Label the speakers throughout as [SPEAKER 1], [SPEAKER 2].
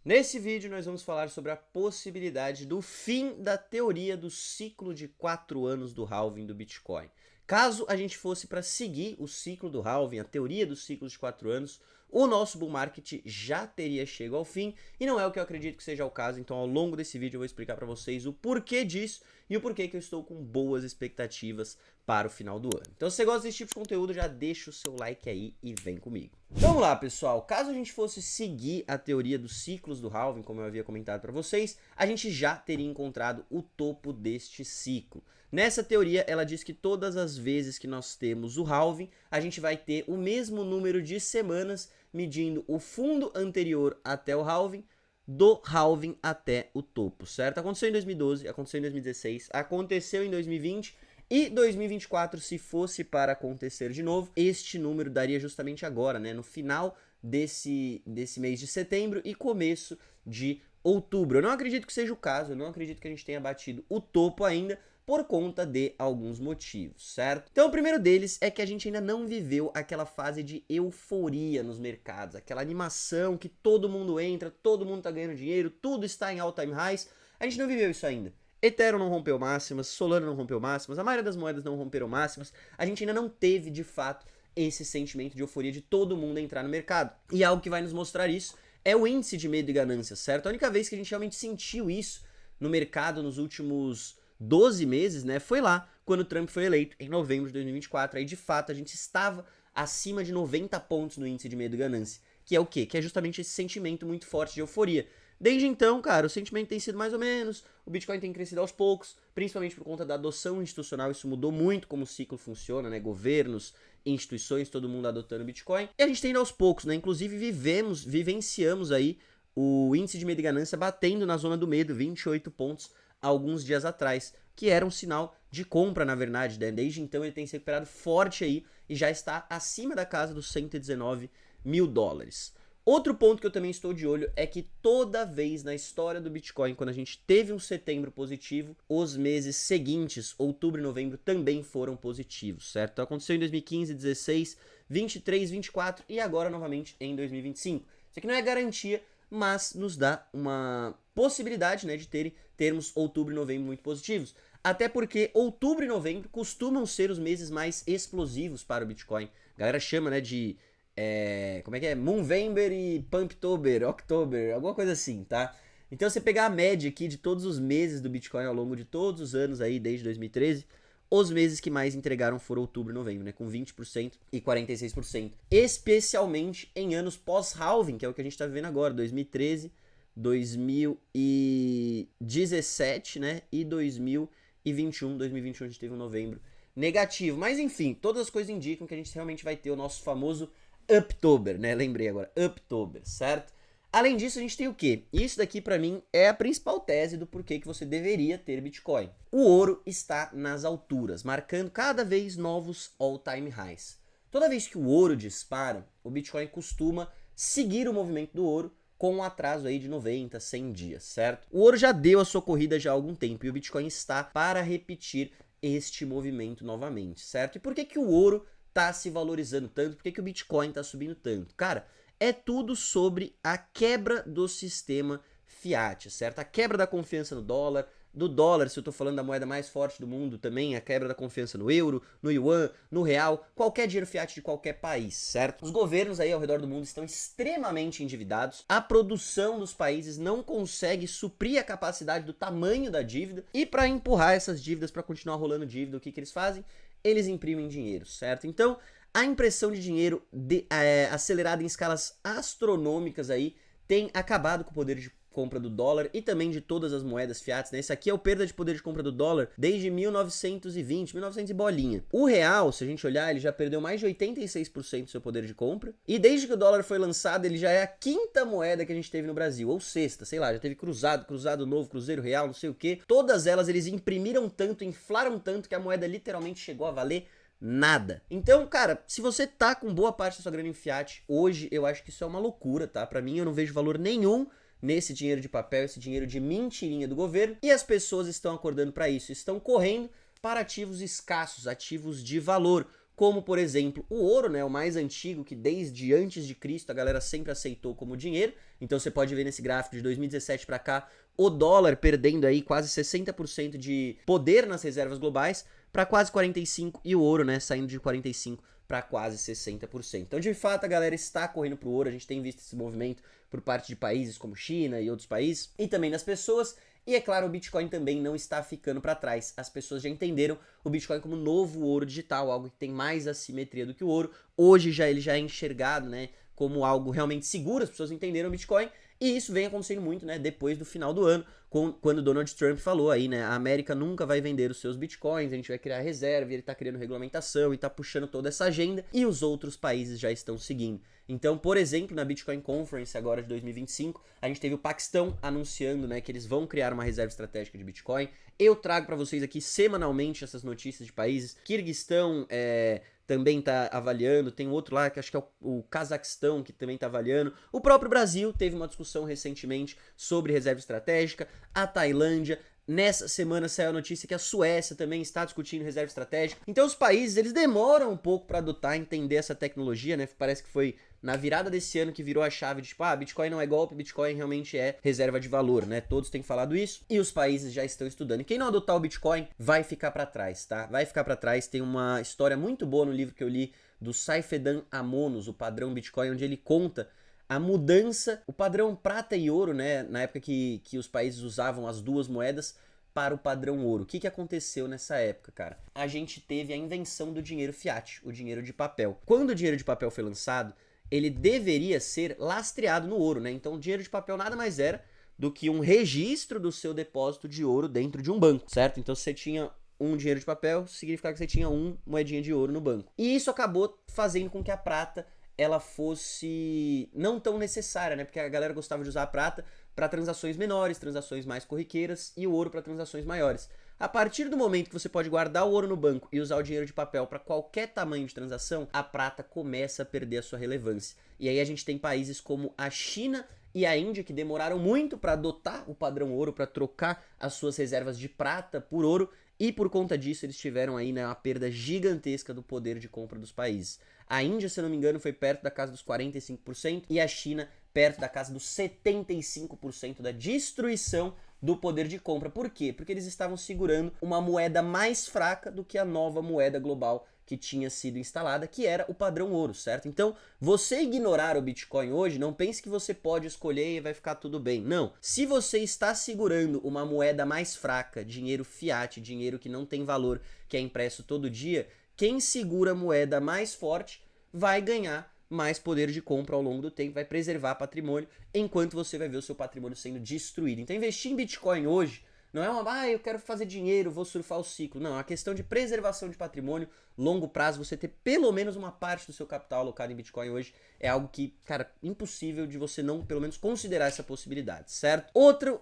[SPEAKER 1] Nesse vídeo nós vamos falar sobre a possibilidade do fim da teoria do ciclo de 4 anos do halving do Bitcoin. Caso a gente fosse para seguir o ciclo do halving, a teoria do ciclo de 4 anos, o nosso bull market já teria chegado ao fim e não é o que eu acredito que seja o caso, então ao longo desse vídeo eu vou explicar para vocês o porquê disso e o porquê que eu estou com boas expectativas para o final do ano. Então se você gosta desse tipo de conteúdo, já deixa o seu like aí e vem comigo. Vamos lá, pessoal, caso a gente fosse seguir a teoria dos ciclos do halving, como eu havia comentado para vocês, a gente já teria encontrado o topo deste ciclo. Nessa teoria, ela diz que todas as vezes que nós temos o halving, a gente vai ter o mesmo número de semanas medindo o fundo anterior até o halving, do halving até o topo, certo? Aconteceu em 2012, aconteceu em 2016, aconteceu em 2020 e 2024, se fosse para acontecer de novo, este número daria justamente agora, né? No final desse mês de setembro e começo de outubro. Eu não acredito que seja o caso, eu não acredito que a gente tenha batido o topo ainda, por conta de alguns motivos, certo? Então o primeiro deles é que a gente ainda não viveu aquela fase de euforia nos mercados, aquela animação que todo mundo entra, todo mundo tá ganhando dinheiro, tudo está em all-time highs, a gente não viveu isso ainda. Ethereum não rompeu máximas, Solana não rompeu máximas, a maioria das moedas não romperam máximas, a gente ainda não teve de fato esse sentimento de euforia de todo mundo entrar no mercado. E algo que vai nos mostrar isso é o índice de medo e ganância, certo? A única vez que a gente realmente sentiu isso no mercado nos últimos 12 meses, né, foi lá quando o Trump foi eleito, em novembro de 2024. Aí, de fato, a gente estava acima de 90 pontos no índice de medo e ganância. Que é o quê? Que é justamente esse sentimento muito forte de euforia. Desde então, cara, o sentimento tem sido mais ou menos, o Bitcoin tem crescido aos poucos, principalmente por conta da adoção institucional, isso mudou muito como o ciclo funciona, né, governos, instituições, todo mundo adotando o Bitcoin. E a gente tem ido aos poucos, né, inclusive vivenciamos aí o índice de medo e ganância batendo na zona do medo, 28 pontos, alguns dias atrás, que era um sinal de compra, na verdade, né? Desde então ele tem se recuperado forte aí e já está acima da casa dos 119 mil dólares. Outro ponto que eu também estou de olho é que toda vez na história do Bitcoin, quando a gente teve um setembro positivo, os meses seguintes, outubro e novembro, também foram positivos, certo? Então aconteceu em 2015, 16, 23, 24 e agora novamente em 2025. Isso aqui não é garantia, mas nos dá uma possibilidade, né, de termos outubro e novembro muito positivos. Até porque outubro e novembro costumam ser os meses mais explosivos para o Bitcoin. A galera chama, né, de como é que é? Moonvember e Pumptober, October, alguma coisa assim, tá? Então você pegar a média aqui de todos os meses do Bitcoin ao longo de todos os anos aí, desde 2013, os meses que mais entregaram foram outubro e novembro, né, com 20% e 46%. Especialmente em anos pós-halving, que é o que a gente está vivendo agora, 2013, 2017, né, e 2021. 2021 a gente teve um novembro negativo. Mas enfim, todas as coisas indicam que a gente realmente vai ter o nosso famoso Uptober, né, lembrei agora, Uptober, certo? Além disso, a gente tem o quê? Isso daqui pra mim é a principal tese do porquê que você deveria ter Bitcoin. O ouro está nas alturas, marcando cada vez novos all-time highs. Toda vez que o ouro dispara, o Bitcoin costuma seguir o movimento do ouro com um atraso aí de 90, 100 dias, certo? O ouro já deu a sua corrida já há algum tempo e o Bitcoin está para repetir este movimento novamente, certo? E por que que o ouro tá se valorizando tanto? Por que que o Bitcoin tá subindo tanto? Cara, é tudo sobre a quebra do sistema fiat, certo? A quebra da confiança no dólar, do dólar, se eu tô falando da moeda mais forte do mundo também, a quebra da confiança no euro, no yuan, no real, qualquer dinheiro fiat de qualquer país, certo? Os governos aí ao redor do mundo estão extremamente endividados, a produção dos países não consegue suprir a capacidade do tamanho da dívida e para empurrar essas dívidas, para continuar rolando dívida, o que que eles fazem? Eles imprimem dinheiro, certo? Então, a impressão de dinheiro acelerada em escalas astronômicas aí tem acabado com o poder de compra do dólar e também de todas as moedas fiat, né? Isso aqui é o perda de poder de compra do dólar desde 1920, 1900 e bolinha. O real, se a gente olhar, ele já perdeu mais de 86% do seu poder de compra. E desde que o dólar foi lançado, ele já é a quinta moeda que a gente teve no Brasil, ou sexta, sei lá, já teve cruzado novo, cruzeiro real, não sei o que. Todas elas, eles imprimiram tanto, inflaram tanto que a moeda literalmente chegou a valer nada. Então, cara, se você tá com boa parte da sua grana em fiat, hoje eu acho que isso é uma loucura, tá? Pra mim, eu não vejo valor nenhum nesse dinheiro de papel, esse dinheiro de mentirinha do governo, e as pessoas estão acordando para isso, estão correndo para ativos escassos, ativos de valor, como, por exemplo, o ouro, né, o mais antigo, que desde antes de Cristo a galera sempre aceitou como dinheiro. Então você pode ver nesse gráfico de 2017 para cá, o dólar perdendo aí quase 60% de poder nas reservas globais para quase 45% e o ouro, né, saindo de 45% para quase 60%. Então, de fato, a galera está correndo para o ouro, a gente tem visto esse movimento por parte de países como China e outros países, e também das pessoas. E é claro, o Bitcoin também não está ficando para trás. As pessoas já entenderam o Bitcoin como novo ouro digital, algo que tem mais assimetria do que o ouro. Hoje ele já é enxergado, né, como algo realmente seguro, as pessoas entenderam o Bitcoin. E isso vem acontecendo muito, né, depois do final do ano, quando Donald Trump falou aí, né, a América nunca vai vender os seus bitcoins, a gente vai criar reserva, e ele tá criando regulamentação e tá puxando toda essa agenda, e os outros países já estão seguindo. Então, por exemplo, na Bitcoin Conference agora de 2025, a gente teve o Paquistão anunciando, né, que eles vão criar uma reserva estratégica de Bitcoin. Eu trago para vocês aqui semanalmente essas notícias de países. Kirguistão também tá avaliando, tem outro lá que acho que é o Cazaquistão que também tá avaliando. O próprio Brasil teve uma discussão recentemente sobre reserva estratégica, a Tailândia. Nessa semana saiu a notícia que a Suécia também está discutindo reserva estratégica. Então os países, eles demoram um pouco para adotar, entender essa tecnologia, né? Parece que foi na virada desse ano que virou a chave de tipo, Bitcoin não é golpe, Bitcoin realmente é reserva de valor, né? Todos têm falado isso e os países já estão estudando. E quem não adotar o Bitcoin vai ficar para trás, tá? Vai ficar para trás. Tem uma história muito boa no livro que eu li do Saifedan Amonos, o padrão Bitcoin, onde ele conta a mudança, o padrão prata e ouro, né, na época que os países usavam as duas moedas para o padrão ouro. O que aconteceu nessa época, cara? A gente teve a invenção do dinheiro fiat, o dinheiro de papel. Quando o dinheiro de papel foi lançado, ele deveria ser lastreado no ouro, né? Então o dinheiro de papel nada mais era do que um registro do seu depósito de ouro dentro de um banco, certo? Então se você tinha um dinheiro de papel, significava que você tinha uma moedinha de ouro no banco. E isso acabou fazendo com que a prata ela fosse não tão necessária, né? Porque a galera gostava de usar a prata para transações menores, transações mais corriqueiras, e o ouro para transações maiores. A partir do momento que você pode guardar o ouro no banco e usar o dinheiro de papel para qualquer tamanho de transação, a prata começa a perder a sua relevância. E aí a gente tem países como a China e a Índia que demoraram muito para adotar o padrão ouro, para trocar as suas reservas de prata por ouro, e por conta disso eles tiveram aí, né, uma perda gigantesca do poder de compra dos países. A Índia, se eu não me engano, foi perto da casa dos 45% e a China perto da casa dos 75% da destruição do poder de compra. Por quê? Porque eles estavam segurando uma moeda mais fraca do que a nova moeda global que tinha sido instalada, que era o padrão ouro, certo? Então, você ignorar o Bitcoin hoje, não pense que você pode escolher e vai ficar tudo bem. Não. Se você está segurando uma moeda mais fraca, dinheiro fiat, dinheiro que não tem valor, que é impresso todo dia, quem segura a moeda mais forte vai ganhar mais poder de compra ao longo do tempo, vai preservar patrimônio, enquanto você vai ver o seu patrimônio sendo destruído. Então, investir em Bitcoin hoje não é eu quero fazer dinheiro, vou surfar o ciclo. Não, é uma questão de preservação de patrimônio, longo prazo, você ter pelo menos uma parte do seu capital alocado em Bitcoin hoje é algo que, cara, impossível de você não, pelo menos, considerar essa possibilidade, certo?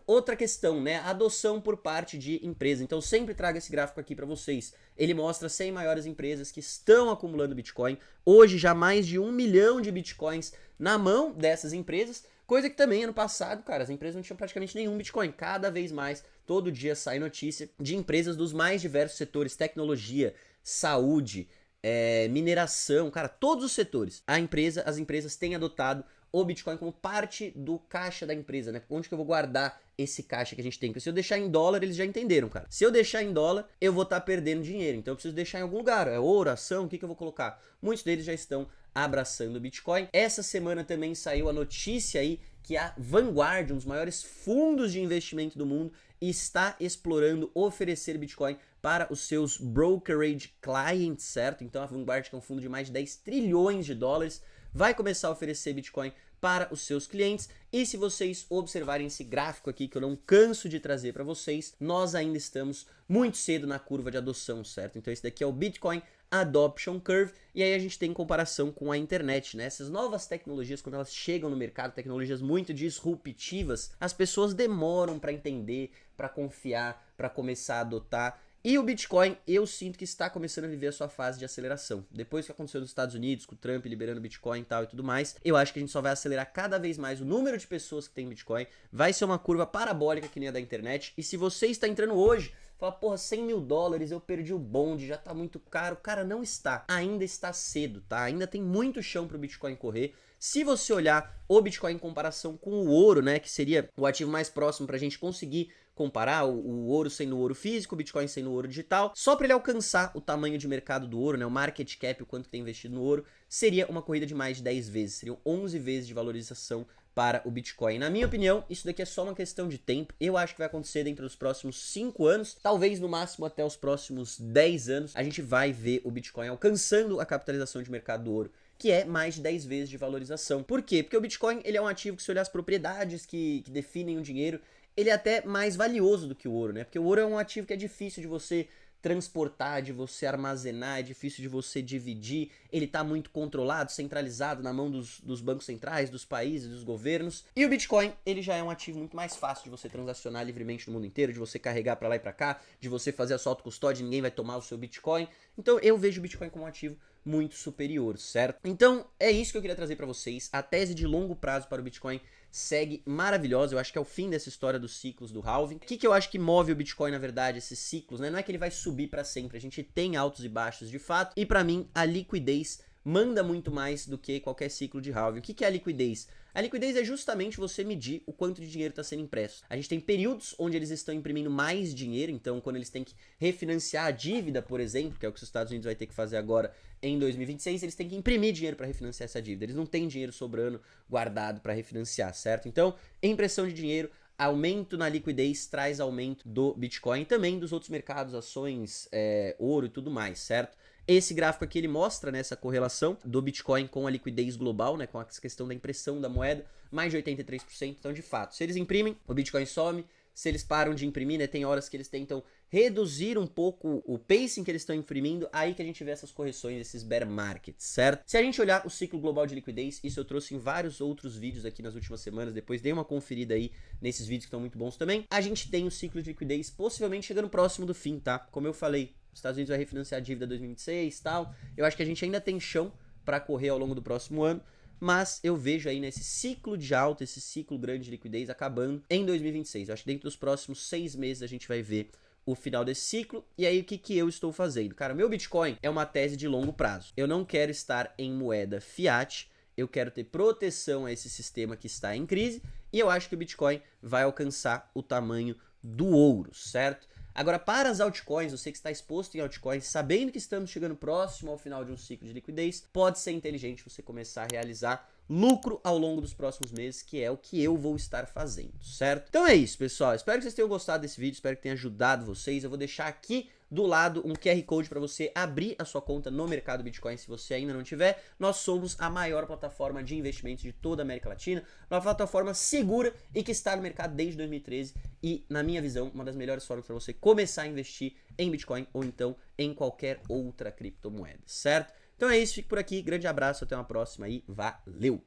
[SPEAKER 1] Outra questão, né, adoção por parte de empresa. Então, eu sempre trago esse gráfico aqui para vocês. Ele mostra 100 maiores empresas que estão acumulando Bitcoin. Hoje, já mais de 1 milhão de Bitcoins na mão dessas empresas. Coisa que também, ano passado, cara, as empresas não tinham praticamente nenhum Bitcoin. Cada vez mais, todo dia sai notícia de empresas dos mais diversos setores, tecnologia, saúde, mineração, cara, todos os setores. As empresas têm adotado o Bitcoin como parte do caixa da empresa, né? Onde que eu vou guardar esse caixa que a gente tem? Porque se eu deixar em dólar, eles já entenderam, cara. Se eu deixar em dólar, eu vou estar perdendo dinheiro. Então eu preciso deixar em algum lugar. É ouro, ação, o que eu vou colocar? Muitos deles já estão abraçando o Bitcoin. Essa semana também saiu a notícia aí que a Vanguard, um dos maiores fundos de investimento do mundo, está explorando oferecer Bitcoin para os seus brokerage clients, certo? Então a Vanguard, que é um fundo de mais de 10 trilhões de dólares, vai começar a oferecer Bitcoin para os seus clientes. E se vocês observarem esse gráfico aqui, que eu não canso de trazer para vocês, nós ainda estamos muito cedo na curva de adoção, certo? Então esse daqui é o Bitcoin Adoption Curve, e aí a gente tem comparação com a internet, né? Essas novas tecnologias, quando elas chegam no mercado, tecnologias muito disruptivas, as pessoas demoram para entender, para confiar, para começar a adotar. E o Bitcoin, eu sinto que está começando a viver a sua fase de aceleração. Depois que aconteceu nos Estados Unidos, com o Trump liberando Bitcoin e tal e tudo mais, eu acho que a gente só vai acelerar cada vez mais o número de pessoas que tem Bitcoin. Vai ser uma curva parabólica que nem a da internet. E se você está entrando hoje, fala, porra, 100 mil dólares, eu perdi o bonde, já tá muito caro. Cara, não está. Ainda está cedo, tá? Ainda tem muito chão pro Bitcoin correr. Se você olhar o Bitcoin em comparação com o ouro, né, que seria o ativo mais próximo pra gente conseguir comparar o ouro sendo ouro físico, o Bitcoin sendo ouro digital, só para ele alcançar o tamanho de mercado do ouro, né, o market cap, o quanto tem investido no ouro, seria uma corrida de mais de 10 vezes, seriam 11 vezes de valorização para o Bitcoin. Na minha opinião, isso daqui é só uma questão de tempo. Eu acho que vai acontecer dentro dos próximos 5 anos, talvez no máximo até os próximos 10 anos, a gente vai ver o Bitcoin alcançando a capitalização de mercado do ouro, que é mais de 10 vezes de valorização. Por quê? Porque o Bitcoin ele é um ativo que, se olhar as propriedades que definem o dinheiro, ele é até mais valioso do que o ouro, né? Porque o ouro é um ativo que é difícil de você transportar, de você armazenar, é difícil de você dividir, ele tá muito controlado, centralizado na mão dos bancos centrais, dos países, dos governos. E o Bitcoin, ele já é um ativo muito mais fácil de você transacionar livremente no mundo inteiro, de você carregar pra lá e pra cá, de você fazer a sua autocustódia, ninguém vai tomar o seu Bitcoin. Então eu vejo o Bitcoin como um ativo muito superior, certo? Então é isso que eu queria trazer pra vocês. A tese de longo prazo para o Bitcoin segue maravilhosa, eu acho que é o fim dessa história dos ciclos do halving. O que eu acho que move o Bitcoin, na verdade, esses ciclos, né? Não é que ele vai subir para sempre, a gente tem altos e baixos de fato, e para mim a liquidez manda muito mais do que qualquer ciclo de halving. O que é a liquidez? A liquidez é justamente você medir o quanto de dinheiro está sendo impresso. A gente tem períodos onde eles estão imprimindo mais dinheiro, então quando eles têm que refinanciar a dívida, por exemplo, que é o que os Estados Unidos vai ter que fazer agora em 2026, eles têm que imprimir dinheiro para refinanciar essa dívida. Eles não têm dinheiro sobrando, guardado para refinanciar, certo? Então, impressão de dinheiro, aumento na liquidez traz aumento do Bitcoin e também dos outros mercados, ações, ouro e tudo mais, certo? Esse gráfico aqui ele mostra, né, essa correlação do Bitcoin com a liquidez global, né, com a questão da impressão da moeda, mais de 83%. Então, de fato, se eles imprimem, o Bitcoin some. Se eles param de imprimir, né, tem horas que eles tentam reduzir um pouco o pacing que eles estão imprimindo, aí que a gente vê essas correções, esses bear markets, certo? Se a gente olhar o ciclo global de liquidez, isso eu trouxe em vários outros vídeos aqui nas últimas semanas, depois dei uma conferida aí nesses vídeos que estão muito bons também, a gente tem o ciclo de liquidez possivelmente chegando próximo do fim, tá? Como eu falei, os Estados Unidos vai refinanciar a dívida 2026 e tal, eu acho que a gente ainda tem chão para correr ao longo do próximo ano, mas eu vejo aí nesse ciclo de alta, esse ciclo grande de liquidez acabando em 2026. Eu acho que dentro dos próximos 6 meses a gente vai ver o final desse ciclo. E aí o que eu estou fazendo? Cara, meu Bitcoin é uma tese de longo prazo. Eu não quero estar em moeda fiat, eu quero ter proteção a esse sistema que está em crise, e eu acho que o Bitcoin vai alcançar o tamanho do ouro, certo? Agora, para as altcoins, você que está exposto em altcoins, sabendo que estamos chegando próximo ao final de um ciclo de liquidez, pode ser inteligente você começar a realizar lucro ao longo dos próximos meses, que é o que eu vou estar fazendo, certo? Então é isso, pessoal. Espero que vocês tenham gostado desse vídeo, espero que tenha ajudado vocês. Eu vou deixar aqui do lado um QR Code para você abrir a sua conta no mercado Bitcoin, se você ainda não tiver. Nós somos a maior plataforma de investimentos de toda a América Latina, uma plataforma segura e que está no mercado desde 2013 e, na minha visão, uma das melhores formas para você começar a investir em Bitcoin ou então em qualquer outra criptomoeda, certo? Então é isso, fico por aqui, grande abraço, até uma próxima e valeu!